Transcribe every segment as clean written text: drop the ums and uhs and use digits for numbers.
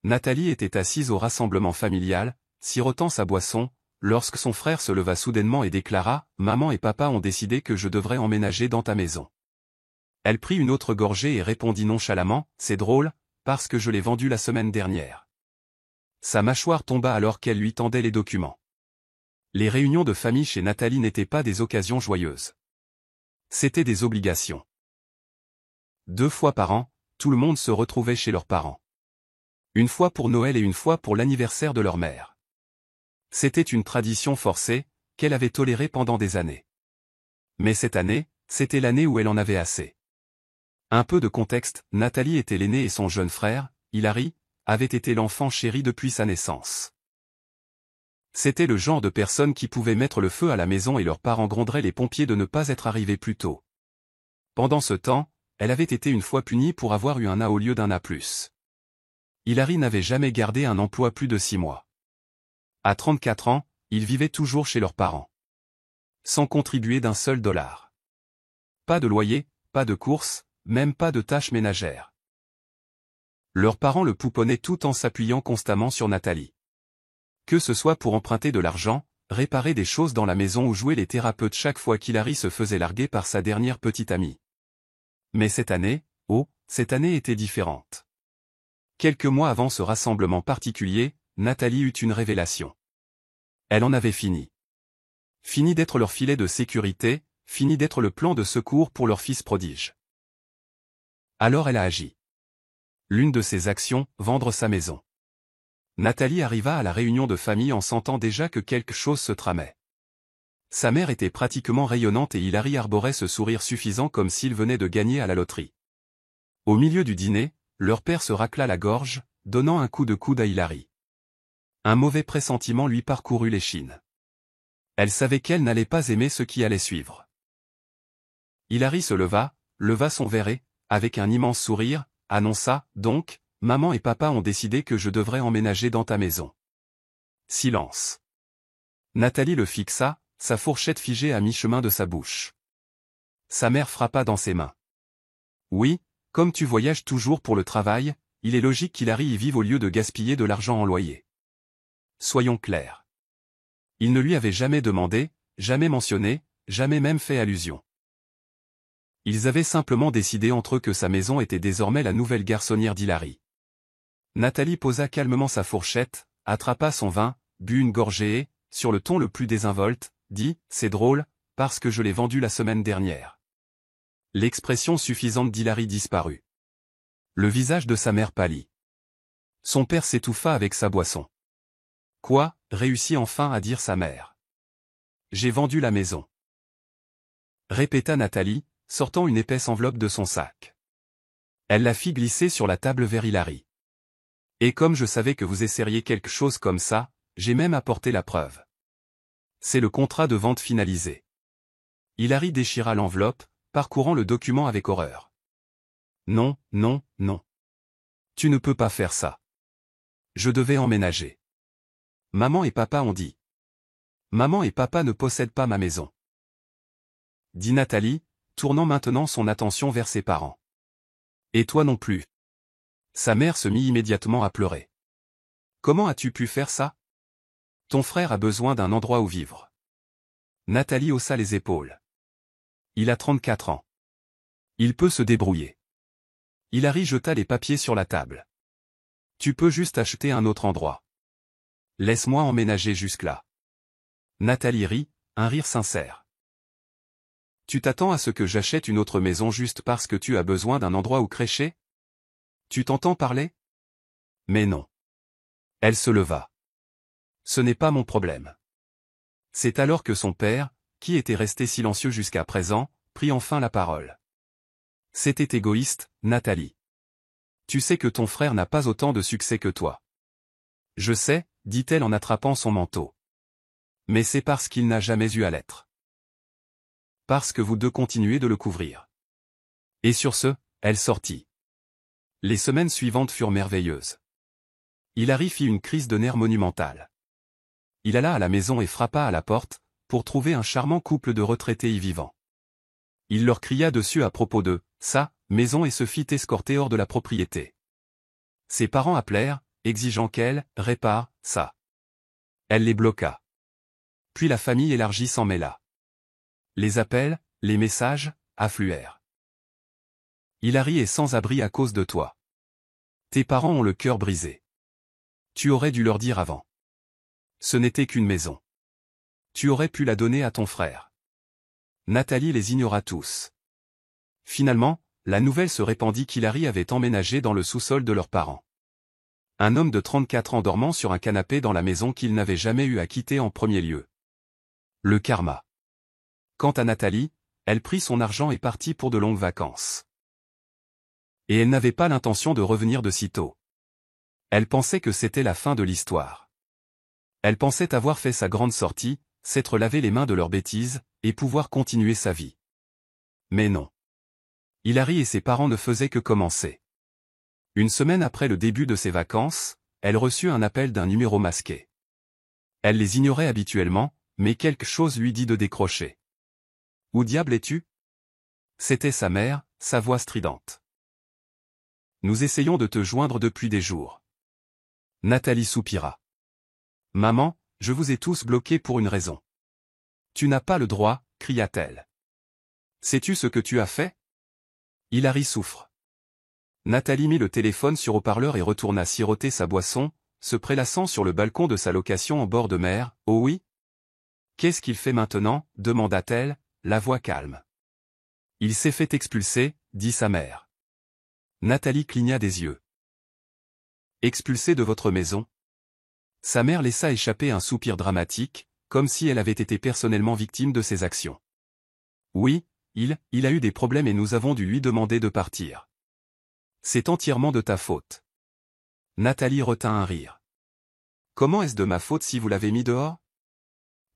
Nathalie était assise au rassemblement familial, sirotant sa boisson, lorsque son frère se leva soudainement et déclara « Maman et papa ont décidé que je devrais emménager dans ta maison. » Elle prit une autre gorgée et répondit nonchalamment « C'est drôle, parce que je l'ai vendu la semaine dernière. » Sa mâchoire tomba alors qu'elle lui tendait les documents. Les réunions de famille chez Nathalie n'étaient pas des occasions joyeuses. C'étaient des obligations. 2 fois par an, tout le monde se retrouvait chez leurs parents. Une fois pour Noël et une fois pour l'anniversaire de leur mère. C'était une tradition forcée, qu'elle avait tolérée pendant des années. Mais cette année, c'était l'année où elle en avait assez. Un peu de contexte, Nathalie était l'aînée et son jeune frère, Hilary, avait été l'enfant chéri depuis sa naissance. C'était le genre de personne qui pouvait mettre le feu à la maison et leurs parents gronderaient les pompiers de ne pas être arrivés plus tôt. Pendant ce temps, elle avait été une fois punie pour avoir eu un A au lieu d'un A+. Hilary n'avait jamais gardé un emploi plus de 6 mois. À 34 ans, ils vivaient toujours chez leurs parents. Sans contribuer d'un seul dollar. Pas de loyer, pas de courses, même pas de tâches ménagères. Leurs parents le pouponnaient tout en s'appuyant constamment sur Nathalie. Que ce soit pour emprunter de l'argent, réparer des choses dans la maison ou jouer les thérapeutes chaque fois qu'Hilary se faisait larguer par sa dernière petite amie. Mais cette année, cette année était différente. Quelques mois avant ce rassemblement particulier, Nathalie eut une révélation. Elle en avait fini. Fini d'être leur filet de sécurité, fini d'être le plan de secours pour leur fils prodige. Alors elle a agi. L'une de ses actions, vendre sa maison. Nathalie arriva à la réunion de famille en sentant déjà que quelque chose se tramait. Sa mère était pratiquement rayonnante et Hilary arborait ce sourire suffisant comme s'il venait de gagner à la loterie. Au milieu du dîner, leur père se racla la gorge, donnant un coup de coude à Hilary. Un mauvais pressentiment lui parcourut l'échine. Elle savait qu'elle n'allait pas aimer ce qui allait suivre. Hilary se leva son verre et, avec un immense sourire, annonça « Donc, maman et papa ont décidé que je devrais emménager dans ta maison. » Silence. Nathalie le fixa, sa fourchette figée à mi-chemin de sa bouche. Sa mère frappa dans ses mains. « Oui, comme tu voyages toujours pour le travail, il est logique qu'Hilary y vive au lieu de gaspiller de l'argent en loyer. Soyons clairs. » Il ne lui avait jamais demandé, jamais mentionné, jamais même fait allusion. Ils avaient simplement décidé entre eux que sa maison était désormais la nouvelle garçonnière d'Hilary. Nathalie posa calmement sa fourchette, attrapa son vin, but une gorgée et, sur le ton le plus désinvolte, dit « C'est drôle, parce que je l'ai vendu la semaine dernière. » L'expression suffisante d'Hilary disparut. Le visage de sa mère pâlit. Son père s'étouffa avec sa boisson. « Quoi ?» réussit enfin à dire sa mère. « J'ai vendu la maison. » Répéta Nathalie, sortant une épaisse enveloppe de son sac. Elle la fit glisser sur la table vers Hilary. « Et comme je savais que vous essaieriez quelque chose comme ça, j'ai même apporté la preuve. C'est le contrat de vente finalisé. » Hilary déchira l'enveloppe, parcourant le document avec horreur. « Non, non, non. Tu ne peux pas faire ça. Je devais emménager. Maman et papa ont dit. Maman et papa ne possèdent pas ma maison. » Dit Nathalie, tournant maintenant son attention vers ses parents. « Et toi non plus. » Sa mère se mit immédiatement à pleurer. « Comment as-tu pu faire ça? Ton frère a besoin d'un endroit où vivre. » Nathalie haussa les épaules. « Il a 34 ans. Il peut se débrouiller. » Hilary jeta les papiers sur la table. « Tu peux juste acheter un autre endroit. Laisse-moi emménager jusque-là. » Nathalie rit, un rire sincère. « Tu t'attends à ce que j'achète une autre maison juste parce que tu as besoin d'un endroit où crécher? Tu t'entends parler? Mais non. » Elle se leva. « Ce n'est pas mon problème. » C'est alors que son père, qui était resté silencieux jusqu'à présent, prit enfin la parole. « C'était égoïste, Nathalie. Tu sais que ton frère n'a pas autant de succès que toi. » « Je sais, » dit-elle en attrapant son manteau. « Mais c'est parce qu'il n'a jamais eu à l'être. Parce que vous deux continuez de le couvrir. » Et sur ce, elle sortit. Les semaines suivantes furent merveilleuses. Hilary fit une crise de nerfs monumentale. Il alla à la maison et frappa à la porte, pour trouver un charmant couple de retraités y vivant. Il leur cria dessus à propos de sa maison et se fit escorter hors de la propriété. Ses parents appelèrent, exigeant qu'elle répare ça. Elle les bloqua. Puis la famille élargie s'en mêla. Les appels, les messages, affluèrent. Hilary est sans abri à cause de toi. Tes parents ont le cœur brisé. Tu aurais dû leur dire avant. Ce n'était qu'une maison. Tu aurais pu la donner à ton frère. Nathalie les ignora tous. Finalement, la nouvelle se répandit qu'Hilary avait emménagé dans le sous-sol de leurs parents. Un homme de 34 ans dormant sur un canapé dans la maison qu'il n'avait jamais eu à quitter en premier lieu. Le karma. Quant à Nathalie, elle prit son argent et partit pour de longues vacances. Et elle n'avait pas l'intention de revenir de sitôt. Elle pensait que c'était la fin de l'histoire. Elle pensait avoir fait sa grande sortie, s'être lavé les mains de leurs bêtises, et pouvoir continuer sa vie. Mais non. Hilary et ses parents ne faisaient que commencer. Une semaine après le début de ses vacances, elle reçut un appel d'un numéro masqué. Elle les ignorait habituellement, mais quelque chose lui dit de décrocher. « Où diable es-tu » C'était sa mère, sa voix stridente. « Nous essayons de te joindre depuis des jours. » Nathalie soupira. « Maman, je vous ai tous bloqués pour une raison. »« Tu n'as pas le droit, » cria-t-elle. « Sais-tu ce que tu as fait ?» Hilary souffre. Nathalie mit le téléphone sur haut-parleur et retourna siroter sa boisson, se prélassant sur le balcon de sa location en bord de mer. « Oh oui ? Qu'est-ce qu'il fait maintenant » demanda-t-elle, la voix calme. « Il s'est fait expulser » dit sa mère. Nathalie cligna des yeux. « Expulsé de votre maison ?» Sa mère laissa échapper un soupir dramatique, comme si elle avait été personnellement victime de ses actions. « Oui, il a eu des problèmes et nous avons dû lui demander de partir. C'est entièrement de ta faute. » Nathalie retint un rire. « Comment est-ce de ma faute si vous l'avez mis dehors ?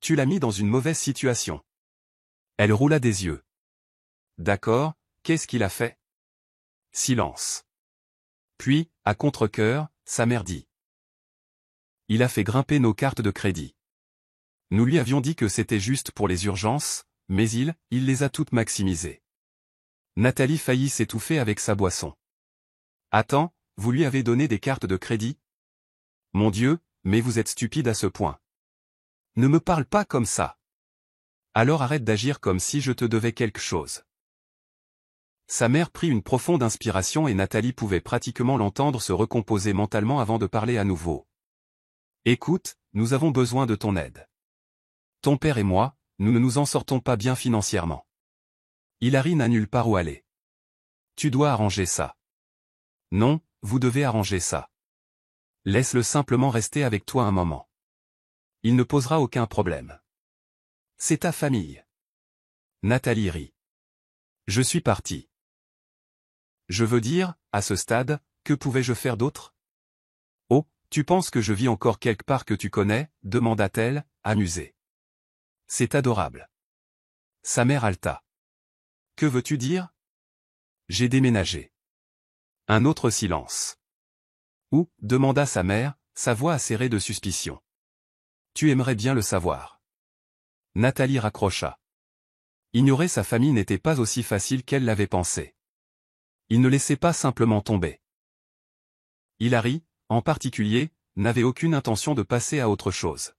Tu l'as mis dans une mauvaise situation. » Elle roula des yeux. « D'accord, qu'est-ce qu'il a fait ?» Silence. Puis, à contre-cœur, sa mère dit. « Il a fait grimper nos cartes de crédit. Nous lui avions dit que c'était juste pour les urgences, mais il les a toutes maximisées. » Nathalie faillit s'étouffer avec sa boisson. « Attends, vous lui avez donné des cartes de crédit ? Mon Dieu, mais vous êtes stupide à ce point. Ne me parle pas comme ça. Alors arrête d'agir comme si je te devais quelque chose. » Sa mère prit une profonde inspiration et Nathalie pouvait pratiquement l'entendre se recomposer mentalement avant de parler à nouveau. « Écoute, nous avons besoin de ton aide. Ton père et moi, nous ne nous en sortons pas bien financièrement. Hilary n'a nulle part où aller. Tu dois arranger ça. Non, vous devez arranger ça. Laisse-le simplement rester avec toi un moment. Il ne posera aucun problème. C'est ta famille. » Nathalie rit. « Je suis partie. Je veux dire, à ce stade, que pouvais-je faire d'autre ? Oh, tu penses que je vis encore quelque part que tu connais ? Demanda-t-elle, amusée. C'est adorable. Sa mère haleta. Que veux-tu dire ? J'ai déménagé. Un autre silence. Où ? Demanda sa mère, sa voix acérée de suspicion. Tu aimerais bien le savoir. Nathalie raccrocha. Ignorer sa famille n'était pas aussi facile qu'elle l'avait pensé. Il ne laissait pas simplement tomber. Hilary, en particulier, n'avait aucune intention de passer à autre chose.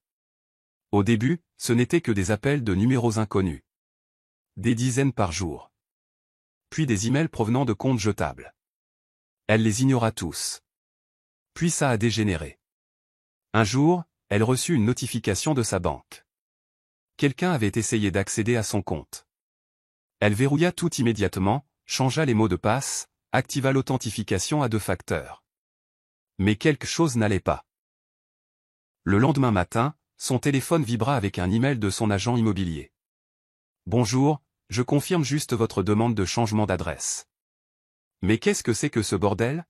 Au début, ce n'était que des appels de numéros inconnus. Des dizaines par jour. Puis des emails provenant de comptes jetables. Elle les ignora tous. Puis ça a dégénéré. Un jour, elle reçut une notification de sa banque. Quelqu'un avait essayé d'accéder à son compte. Elle verrouilla tout immédiatement, changea les mots de passe, activa l'authentification à 2 facteurs. Mais quelque chose n'allait pas. Le lendemain matin, son téléphone vibra avec un email de son agent immobilier. « Bonjour, je confirme juste votre demande de changement d'adresse. » Mais qu'est-ce que c'est que ce bordel ?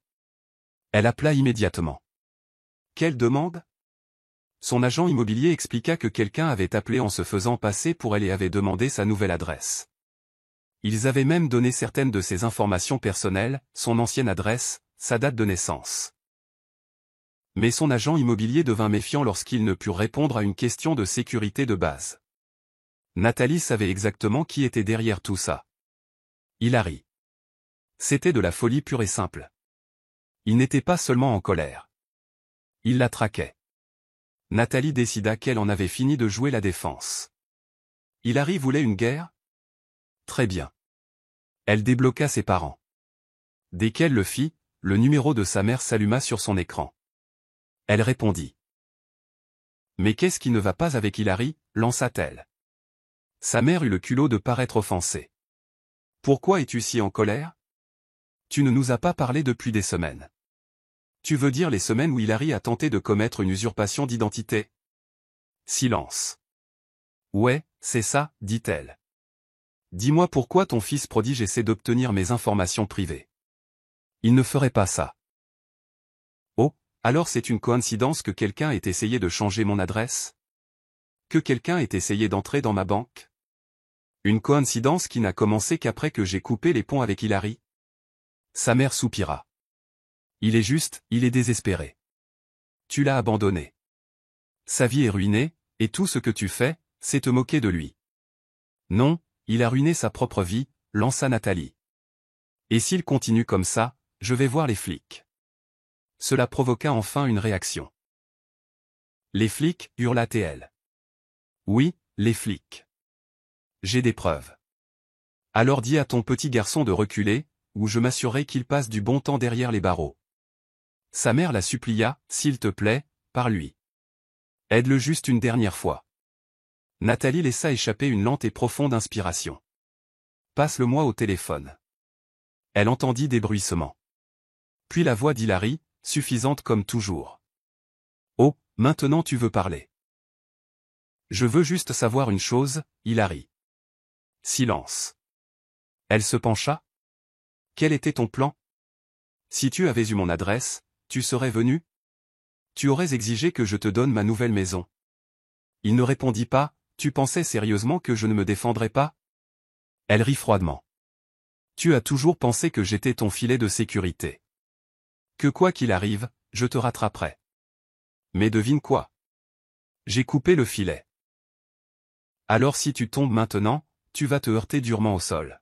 Elle appela immédiatement. Quelle demande ? Son agent immobilier expliqua que quelqu'un avait appelé en se faisant passer pour elle et avait demandé sa nouvelle adresse. Ils avaient même donné certaines de ses informations personnelles, son ancienne adresse, sa date de naissance. Mais son agent immobilier devint méfiant lorsqu'il ne put répondre à une question de sécurité de base. Nathalie savait exactement qui était derrière tout ça. Hilary. C'était de la folie pure et simple. Il n'était pas seulement en colère. Il la traquait. Nathalie décida qu'elle en avait fini de jouer la défense. Hilary voulait une guerre? Très bien. Elle débloqua ses parents. Dès qu'elle le fit, le numéro de sa mère s'alluma sur son écran. Elle répondit. Mais qu'est-ce qui ne va pas avec Hilary, lança-t-elle. Sa mère eut le culot de paraître offensée. Pourquoi es-tu si en colère? Tu ne nous as pas parlé depuis des semaines. Tu veux dire les semaines où Hilary a tenté de commettre une usurpation d'identité? Silence. Ouais, c'est ça, dit-elle. Dis-moi pourquoi ton fils prodige essaie d'obtenir mes informations privées. Il ne ferait pas ça. Oh, alors c'est une coïncidence que quelqu'un ait essayé de changer mon adresse? Que quelqu'un ait essayé d'entrer dans ma banque? Une coïncidence qui n'a commencé qu'après que j'ai coupé les ponts avec Hilary? Sa mère soupira. Il est juste, il est désespéré. Tu l'as abandonné. Sa vie est ruinée, et tout ce que tu fais, c'est te moquer de lui. Non, il a ruiné sa propre vie, lança Nathalie. Et s'il continue comme ça, je vais voir les flics. Cela provoqua enfin une réaction. Les flics, hurla-t-elle. Oui, les flics. J'ai des preuves. Alors dis à ton petit garçon de reculer, ou je m'assurerai qu'il passe du bon temps derrière les barreaux. Sa mère la supplia, s'il te plaît, parle-lui. Aide-le juste une dernière fois. Nathalie laissa échapper une lente et profonde inspiration. Passe-le-moi au téléphone. Elle entendit des bruissements. Puis la voix d'Hilary, suffisante comme toujours. Oh, maintenant tu veux parler. Je veux juste savoir une chose, Hilary. Silence. Elle se pencha. Quel était ton plan? Si tu avais eu mon adresse, tu serais venu? Tu aurais exigé que je te donne ma nouvelle maison. Il ne répondit pas, tu pensais sérieusement que je ne me défendrais pas? Elle rit froidement. Tu as toujours pensé que j'étais ton filet de sécurité. Que quoi qu'il arrive, je te rattraperai. Mais devine quoi? J'ai coupé le filet. Alors si tu tombes maintenant, tu vas te heurter durement au sol.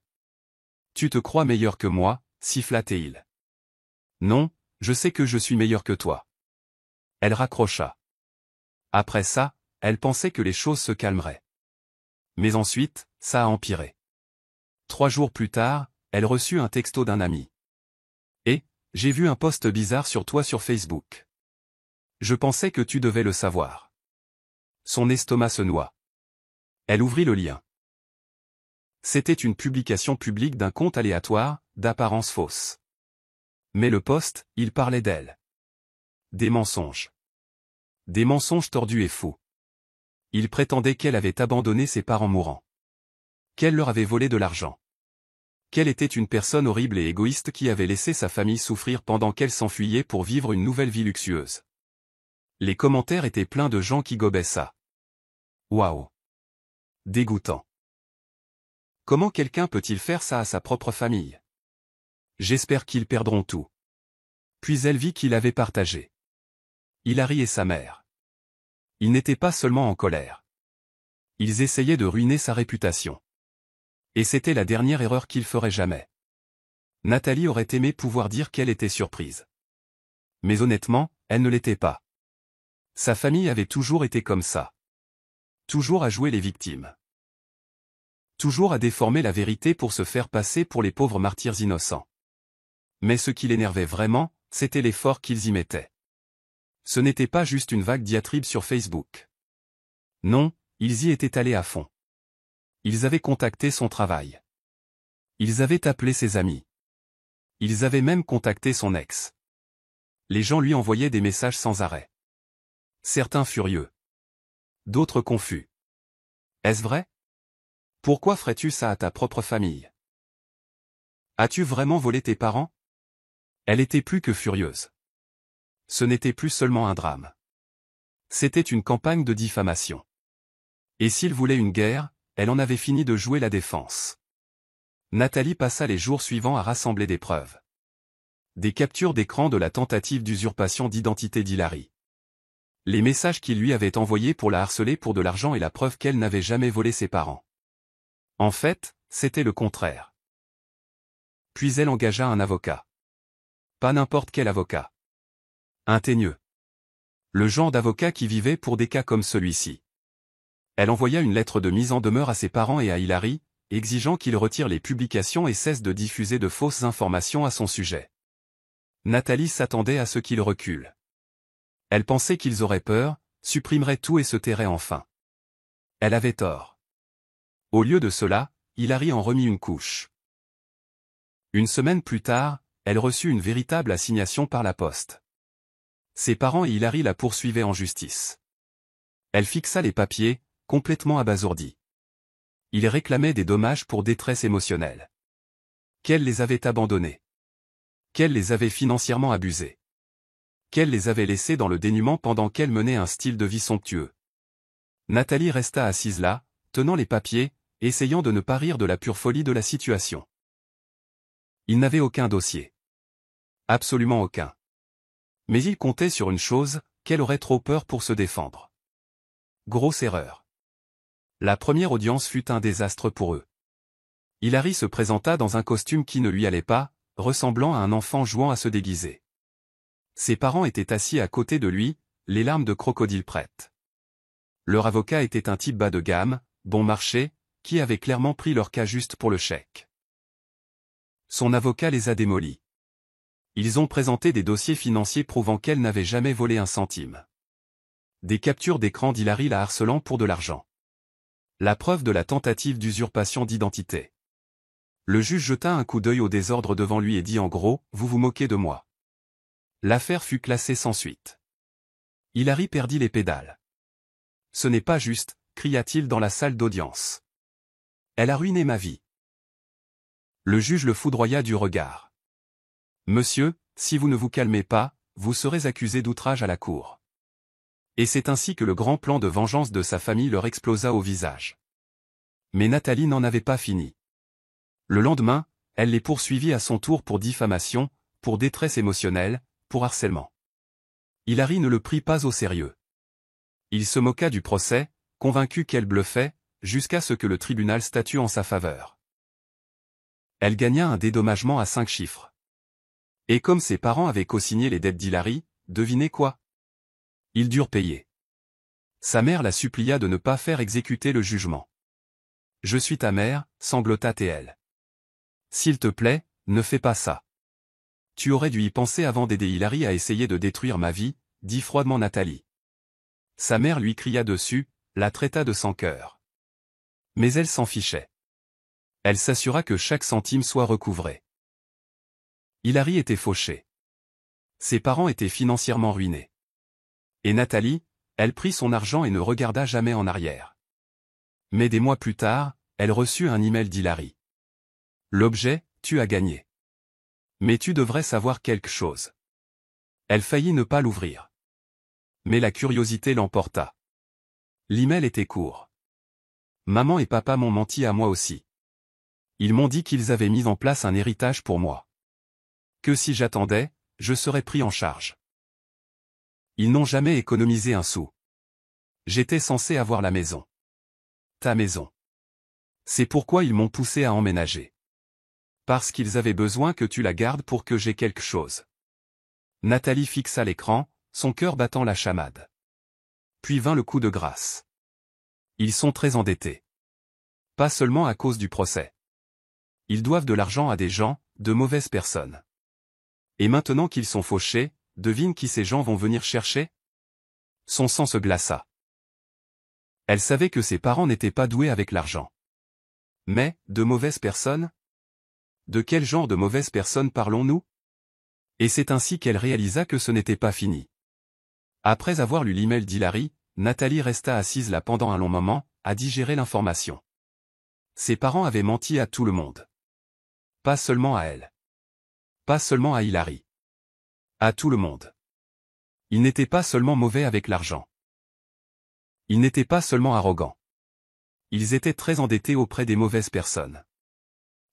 Tu te crois meilleur que moi, siffla-t-il. Non, je sais que je suis meilleur que toi. Elle raccrocha. Après ça, elle pensait que les choses se calmeraient. Mais ensuite, ça a empiré. 3 jours plus tard, elle reçut un texto d'un ami. Et, j'ai vu un post bizarre sur toi sur Facebook. Je pensais que tu devais le savoir. Son estomac se noua. Elle ouvrit le lien. C'était une publication publique d'un compte aléatoire, d'apparence fausse. Mais le post, il parlait d'elle. Des mensonges. Des mensonges tordus et fous. Il prétendait qu'elle avait abandonné ses parents mourants. Qu'elle leur avait volé de l'argent. Qu'elle était une personne horrible et égoïste qui avait laissé sa famille souffrir pendant qu'elle s'enfuyait pour vivre une nouvelle vie luxueuse. Les commentaires étaient pleins de gens qui gobaient ça. Waouh! Dégoûtant. Comment quelqu'un peut-il faire ça à sa propre famille? J'espère qu'ils perdront tout. Puis elle vit qu'il avait partagé. Hilary et sa mère. Ils n'étaient pas seulement en colère. Ils essayaient de ruiner sa réputation. Et c'était la dernière erreur qu'ils feraient jamais. Nathalie aurait aimé pouvoir dire qu'elle était surprise. Mais honnêtement, elle ne l'était pas. Sa famille avait toujours été comme ça. Toujours à jouer les victimes. Toujours à déformer la vérité pour se faire passer pour les pauvres martyrs innocents. Mais ce qui l'énervait vraiment, c'était l'effort qu'ils y mettaient. Ce n'était pas juste une vague diatribe sur Facebook. Non, ils y étaient allés à fond. Ils avaient contacté son travail. Ils avaient appelé ses amis. Ils avaient même contacté son ex. Les gens lui envoyaient des messages sans arrêt. Certains furieux. D'autres confus. Est-ce vrai? Pourquoi ferais-tu ça à ta propre famille? As-tu vraiment volé tes parents? Elle était plus que furieuse. Ce n'était plus seulement un drame. C'était une campagne de diffamation. Et s'il voulait une guerre, elle en avait fini de jouer la défense. Nathalie passa les jours suivants à rassembler des preuves. Des captures d'écran de la tentative d'usurpation d'identité d'Hilary. Les messages qu'il lui avait envoyés pour la harceler pour de l'argent et la preuve qu'elle n'avait jamais volé ses parents. En fait, c'était le contraire. Puis elle engagea un avocat. Pas n'importe quel avocat. Un teigneux. Le genre d'avocat qui vivait pour des cas comme celui-ci. Elle envoya une lettre de mise en demeure à ses parents et à Hilary, exigeant qu'ils retirent les publications et cessent de diffuser de fausses informations à son sujet. Nathalie s'attendait à ce qu'ils reculent. Elle pensait qu'ils auraient peur, supprimeraient tout et se tairaient enfin. Elle avait tort. Au lieu de cela, Hilary en remit une couche. Une semaine plus tard, elle reçut une véritable assignation par la poste. Ses parents et Hilary la poursuivaient en justice. Elle fixa les papiers, complètement abasourdie. Ils réclamaient des dommages pour détresse émotionnelle. Qu'elle les avait abandonnés. Qu'elle les avait financièrement abusés. Qu'elle les avait laissés dans le dénuement pendant qu'elle menait un style de vie somptueux. Nathalie resta assise là, tenant les papiers, essayant de ne pas rire de la pure folie de la situation. Il n'avait aucun dossier. Absolument aucun. Mais il comptait sur une chose, qu'elle aurait trop peur pour se défendre. Grosse erreur. La première audience fut un désastre pour eux. Hilary se présenta dans un costume qui ne lui allait pas, ressemblant à un enfant jouant à se déguiser. Ses parents étaient assis à côté de lui, les larmes de crocodile prêtes. Leur avocat était un type bas de gamme, bon marché, qui avait clairement pris leur cas juste pour le chèque. Son avocat les a démolis. Ils ont présenté des dossiers financiers prouvant qu'elle n'avait jamais volé un centime. Des captures d'écran d'Hilary la harcelant pour de l'argent. La preuve de la tentative d'usurpation d'identité. Le juge jeta un coup d'œil au désordre devant lui et dit en gros, « Vous vous moquez de moi ». L'affaire fut classée sans suite. Hilary perdit les pédales. « Ce n'est pas juste », cria-t-il dans la salle d'audience. « Elle a ruiné ma vie. » Le juge le foudroya du regard. « Monsieur, si vous ne vous calmez pas, vous serez accusé d'outrage à la cour. » Et c'est ainsi que le grand plan de vengeance de sa famille leur explosa au visage. Mais Nathalie n'en avait pas fini. Le lendemain, elle les poursuivit à son tour pour diffamation, pour détresse émotionnelle, pour harcèlement. Hilary ne le prit pas au sérieux. Il se moqua du procès, convaincu qu'elle bluffait, jusqu'à ce que le tribunal statue en sa faveur. Elle gagna un dédommagement à 5 chiffres. Et comme ses parents avaient co-signé les dettes d'Hilary, devinez quoi? Ils durent payer. Sa mère la supplia de ne pas faire exécuter le jugement. « Je suis ta mère », sanglota-t-elle. « S'il te plaît, ne fais pas ça. Tu aurais dû y penser avant d'aider Hilary à essayer de détruire ma vie, » dit froidement Nathalie. Sa mère lui cria dessus, la traita de sans cœur. Mais elle s'en fichait. Elle s'assura que chaque centime soit recouvré. Hilary était fauchée. Ses parents étaient financièrement ruinés. Et Nathalie, elle prit son argent et ne regarda jamais en arrière. Mais des mois plus tard, elle reçut un email d'Hilary. L'objet, tu as gagné. Mais tu devrais savoir quelque chose. Elle faillit ne pas l'ouvrir. Mais la curiosité l'emporta. L'email était court. Maman et papa m'ont menti à moi aussi. Ils m'ont dit qu'ils avaient mis en place un héritage pour moi. Que si j'attendais, je serais pris en charge. Ils n'ont jamais économisé un sou. J'étais censé avoir la maison. Ta maison. C'est pourquoi ils m'ont poussé à emménager. Parce qu'ils avaient besoin que tu la gardes pour que j'aie quelque chose. Nathalie fixa l'écran, son cœur battant la chamade. Puis vint le coup de grâce. Ils sont très endettés. Pas seulement à cause du procès. Ils doivent de l'argent à des gens, de mauvaises personnes. Et maintenant qu'ils sont fauchés, devine qui ces gens vont venir chercher? Son sang se glaça. Elle savait que ses parents n'étaient pas doués avec l'argent. Mais, de mauvaises personnes? De quel genre de mauvaises personnes parlons-nous? Et c'est ainsi qu'elle réalisa que ce n'était pas fini. Après avoir lu l'email d'Hilary, Nathalie resta assise là pendant un long moment, à digérer l'information. Ses parents avaient menti à tout le monde. Pas seulement à elle. Pas seulement à Hilary. À tout le monde. Ils n'étaient pas seulement mauvais avec l'argent. Ils n'étaient pas seulement arrogants. Ils étaient très endettés auprès des mauvaises personnes.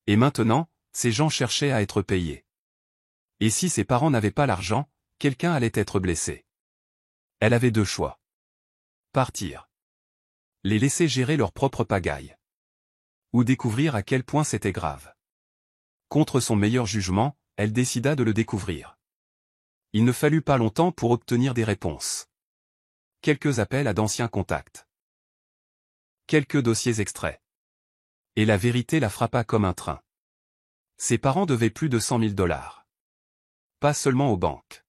Et maintenant, ces gens cherchaient à être payés. Et si ses parents n'avaient pas l'argent, quelqu'un allait être blessé. Elle avait 2 choix. Partir. Les laisser gérer leur propre pagaille. Ou découvrir à quel point c'était grave. Contre son meilleur jugement, elle décida de le découvrir. Il ne fallut pas longtemps pour obtenir des réponses. quelques appels à d'anciens contacts. Quelques dossiers extraits. Et la vérité la frappa comme un train. Ses parents devaient plus de 100 000 $. Pas seulement aux banques.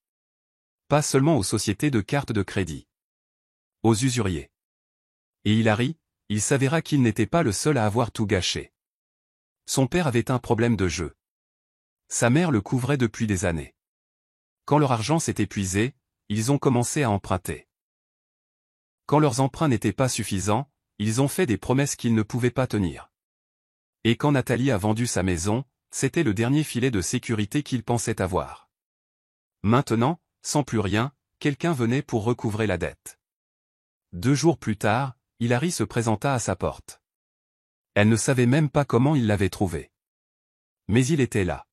Pas seulement aux sociétés de cartes de crédit. Aux usuriers. Et Hilary, il s'avéra qu'il n'était pas le seul à avoir tout gâché. Son père avait un problème de jeu. Sa mère le couvrait depuis des années. Quand leur argent s'est épuisé, ils ont commencé à emprunter. Quand leurs emprunts n'étaient pas suffisants, ils ont fait des promesses qu'ils ne pouvaient pas tenir. Et quand Nathalie a vendu sa maison, c'était le dernier filet de sécurité qu'ils pensaient avoir. Maintenant, sans plus rien, quelqu'un venait pour recouvrer la dette. 2 jours plus tard, Hilary se présenta à sa porte. Elle ne savait même pas comment il l'avait trouvé. Mais il était là.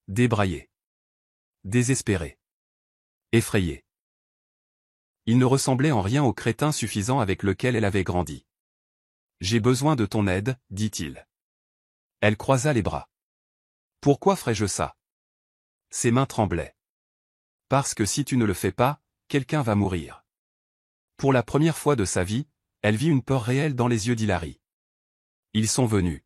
Débraillé. Désespéré. Effrayé. Il ne ressemblait en rien au crétin suffisant avec lequel elle avait grandi. « J'ai besoin de ton aide, dit-il. » Elle croisa les bras. « Pourquoi ferais-je ça ?» Ses mains tremblaient. « Parce que si tu ne le fais pas, quelqu'un va mourir. » Pour la première fois de sa vie, elle vit une peur réelle dans les yeux d'Hilary. Ils sont venus.